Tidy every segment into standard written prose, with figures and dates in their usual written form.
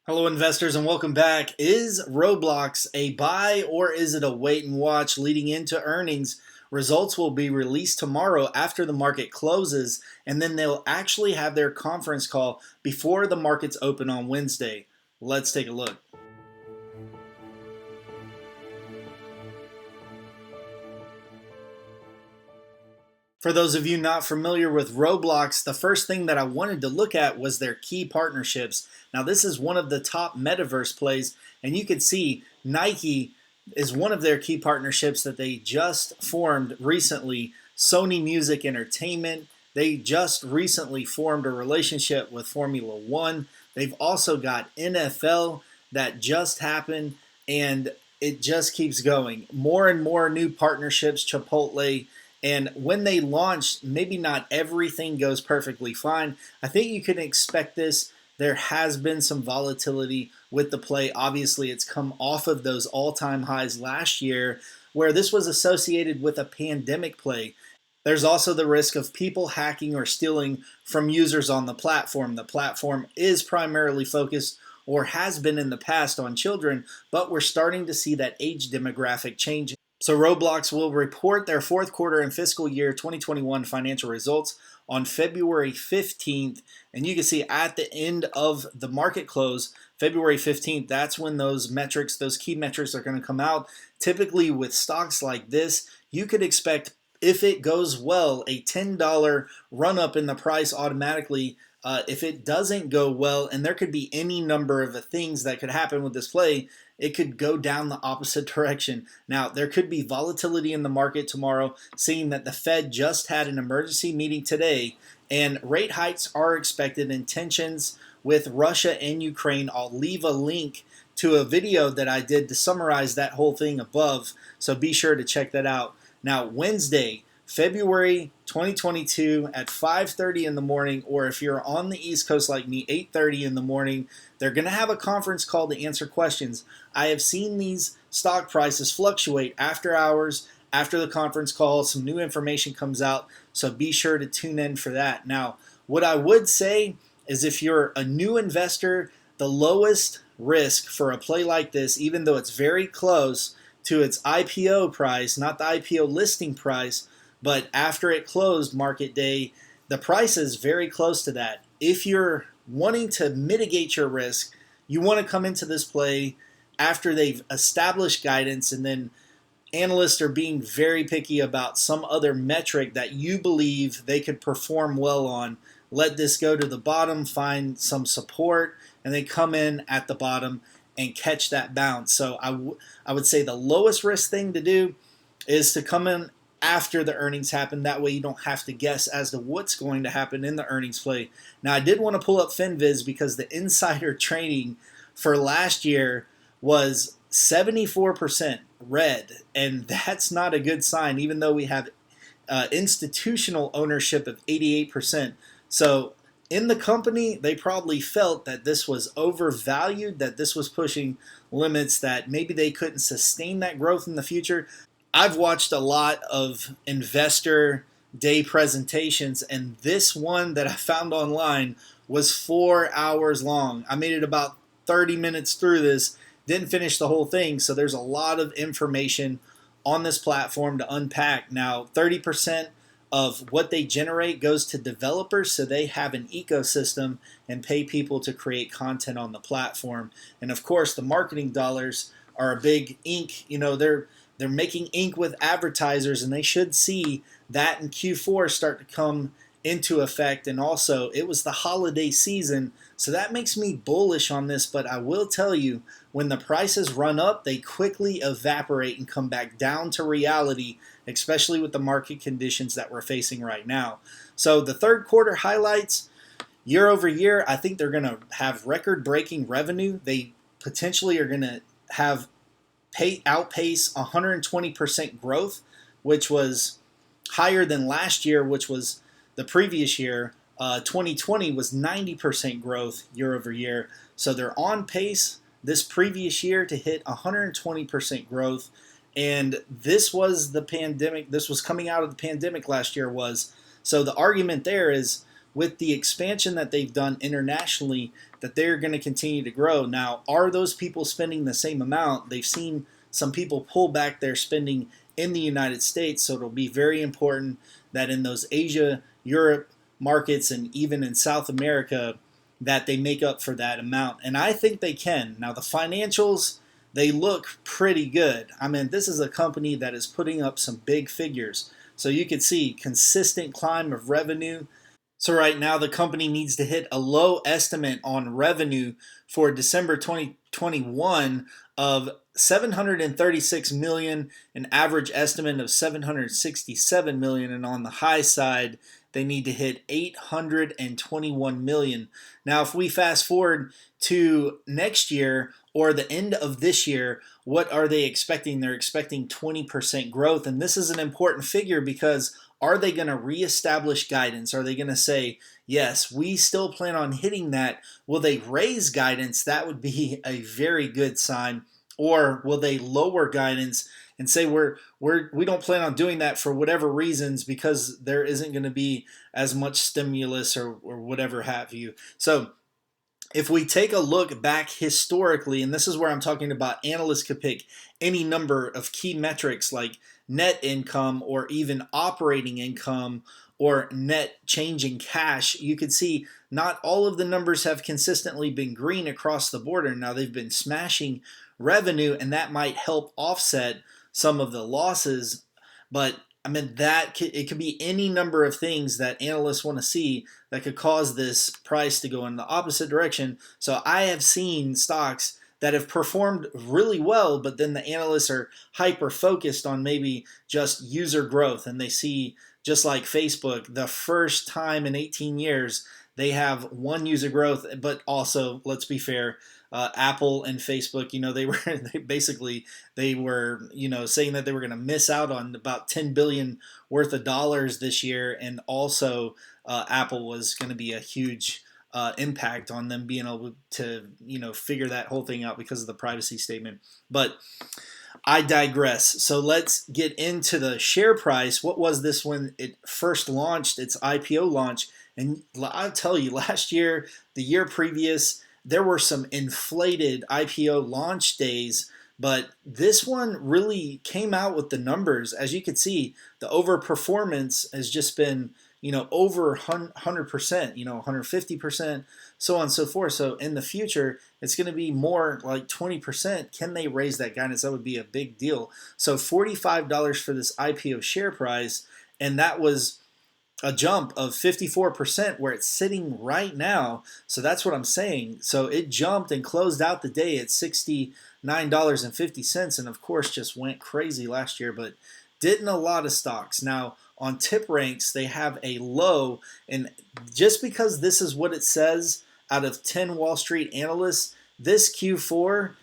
Hello, investors, and welcome back. Is Roblox a buy or is it a wait and watch leading into earnings? Results will be released tomorrow after the market closes, and then they'll actually have their conference call before the markets open on Wednesday. Let's take a look. For those of you not familiar with Roblox, the first thing that I wanted to look at was their key partnerships. Now, this is one of the top metaverse plays, and you can see Nike is one of their key partnerships that they just formed recently. Sony Music Entertainment, they just recently formed a relationship with Formula One. They've also got NFL that just happened, and it just keeps going. More and more new partnerships, Chipotle. And when they launch, maybe not everything goes perfectly fine. I think you can expect this. There has been some volatility with the play. Obviously, it's come off of those all-time highs last year where this was associated with a pandemic play. There's also the risk of people hacking or stealing from users on the platform. The platform is primarily focused or has been in the past on children, but we're starting to see that age demographic change. So Roblox will report their fourth quarter and fiscal year 2021 financial results on February 15th. And you can see at the end of the market close, February 15th, that's when those metrics, those key metrics are going to come out. Typically with stocks like this, you could expect, if it goes well, a $10 run up in the price automatically. If it doesn't go well, and there could be any number of things that could happen with this play, it could go down the opposite direction. Now, there could be volatility in the market tomorrow, seeing that the Fed just had an emergency meeting today, and rate hikes are expected, and tensions with Russia and Ukraine. I'll leave a link to a video that I did to summarize that whole thing above, so be sure to check that out. Now, Wednesday, February 2022 at 5:30 in the morning, or if you're on the East Coast like me, 8:30 in the morning, they're going to have a conference call to answer questions. I have seen these stock prices fluctuate after hours, after the conference call, some new information comes out, so be sure to tune in for that. Now, what I would say is if you're a new investor, the lowest risk for a play like this, even though it's very close to its IPO price, not the IPO listing price, but after it closed market day, the price is very close to that. If you're wanting to mitigate your risk, you want to come into this play after they've established guidance, and then analysts are being very picky about some other metric that you believe they could perform well on. Let this go to the bottom, find some support, and then come in at the bottom and catch that bounce. So I would say the lowest risk thing to do is to come in after the earnings happen. That way you don't have to guess as to what's going to happen in the earnings play. Now, I did want to pull up FinViz because the insider trading for last year was 74% red, and that's not a good sign, even though we have institutional ownership of 88%. So in the company, they probably felt that this was overvalued, that this was pushing limits, that maybe they couldn't sustain that growth in the future. I've watched a lot of investor day presentations, and this one that I found online was 4 hours long. I made it about 30 minutes through this, didn't finish the whole thing, so there's a lot of information on this platform to unpack. Now, 30% of what they generate goes to developers, so they have an ecosystem and pay people to create content on the platform. And of course, the marketing dollars are a big ink. You know, they're making ink with advertisers, and they should see that in Q4 start to come into effect. And also, it was the holiday season, so that makes me bullish on this. But I will tell you, when the prices run up, they quickly evaporate and come back down to reality, especially with the market conditions that we're facing right now. So the third quarter highlights, year over year, I think they're going to have record-breaking revenue. They potentially are going to have outpace 120% growth, which was higher than last year, which was the previous year. 2020 was 90% growth year over year. So they're on pace this previous year to hit 120% growth. And this was the pandemic. This was coming out of the pandemic last year was. So the argument there is with the expansion that they've done internationally, that they're going to continue to grow. Now, are those people spending the same amount? They've seen some people pull back their spending in the United States, so it'll be very important that in those Asia, Europe markets, and even in South America, that they make up for that amount. And I think they can. Now, the financials, they look pretty good. I mean, this is a company that is putting up some big figures. So you can see consistent climb of revenue. So right now the company needs to hit a low estimate on revenue for December 2021 of 736 million, an average estimate of 767 million, and on the high side they need to hit 821 million. Now if we fast forward to next year or the end of this year, what are they expecting? They're expecting 20% growth, and this is an important figure because are they going to reestablish guidance? Are they going to say, yes, we still plan on hitting that? Will they raise guidance? That would be a very good sign. Or will they lower guidance and say we don't plan on doing that for whatever reasons because there isn't going to be as much stimulus or whatever have you. So if we take a look back historically, and this is where I'm talking about, analysts could pick any number of key metrics like net income or even operating income or net change in cash. You could see not all of the numbers have consistently been green across the board. Now they've been smashing revenue, and that might help offset some of the losses. But I mean, it could be any number of things that analysts want to see that could cause this price to go in the opposite direction. So I have seen stocks that have performed really well, but then the analysts are hyper focused on maybe just user growth, and they see, just like Facebook, the first time in 18 years they have one user growth, but also, let's be fair, Apple and Facebook, they were saying that they were going to miss out on about 10 billion worth of dollars this year, and also Apple was going to be a huge impact on them being able to figure that whole thing out because of the privacy statement. But I digress. So let's get into the share price. What was this when it first launched, its IPO launch? And I'll tell you, last year, the year previous, there were some inflated IPO launch days, but this one really came out with the numbers. As you can see, the overperformance has just been, over 100%, 150%, so on and so forth. So in the future, it's going to be more like 20%. Can they raise that guidance? That would be a big deal. So $45 for this IPO share price, and that was a jump of 54% where it's sitting right now. So that's what I'm saying. So it jumped and closed out the day at $69.50, and of course just went crazy last year, but didn't a lot of stocks. Now on tip ranks, they have a low, and just because this is what it says out of 10 Wall Street analysts, this Q4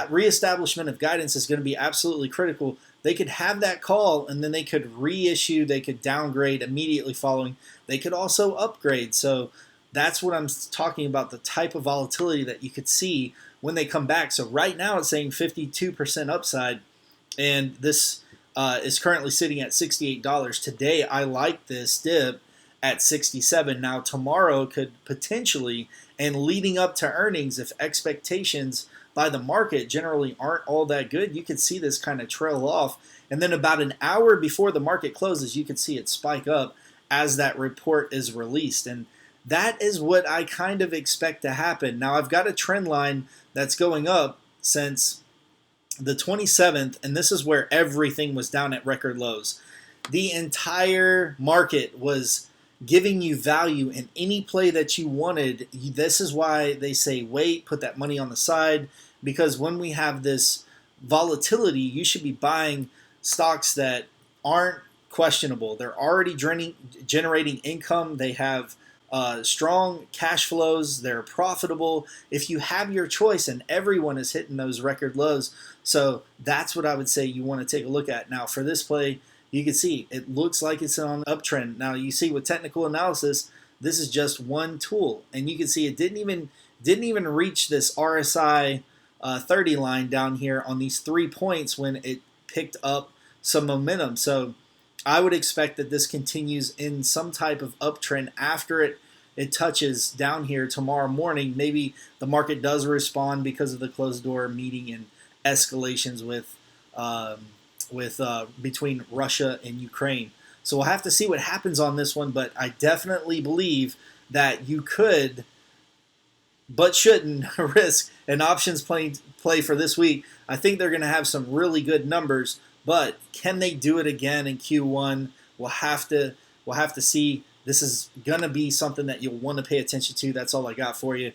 reestablishment of guidance is going to be absolutely critical. They could have that call, and then they could reissue, they could downgrade immediately following. They could also upgrade. So that's what I'm talking about, the type of volatility that you could see when they come back. So right now it's saying 52% upside, and this is currently sitting at $68. Today I like this dip at 67. Now tomorrow could potentially, and leading up to earnings, if expectations by the market generally aren't all that good, you could see this kind of trail off. And then about an hour before the market closes, you could see it spike up as that report is released. And that is what I kind of expect to happen. Now I've got a trend line that's going up since the 27th, and this is where everything was down at record lows. The entire market was giving you value in any play that you wanted. This is why they say wait, put that money on the side, because when we have this volatility, you should be buying stocks that aren't questionable. They're already generating income. They have strong cash flows. They're profitable. If you have your choice, and everyone is hitting those record lows. So that's what I would say you want to take a look at. Now for this play, you can see it looks like it's on an uptrend. Now you see with technical analysis, this is just one tool, and you can see it didn't even reach this RSI 30 line down here on these 3 points when it picked up some momentum. So I would expect that this continues in some type of uptrend after it it touches down here tomorrow morning, maybe the market does respond because of the closed door meeting and escalations between Russia and Ukraine. So we'll have to see what happens on this one, but I definitely believe that you could, but shouldn't, risk an options play for this week. I think they're going to have some really good numbers, but can they do it again in Q1? We'll have to see. This is going to be something that you'll want to pay attention to. That's all I got for you.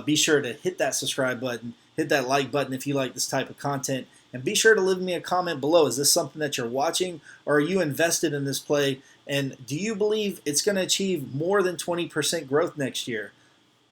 Be sure to hit that subscribe button, hit that like button if you like this type of content, and be sure to leave me a comment below. Is this something that you're watching, or are you invested in this play? And do you believe it's going to achieve more than 20% growth next year?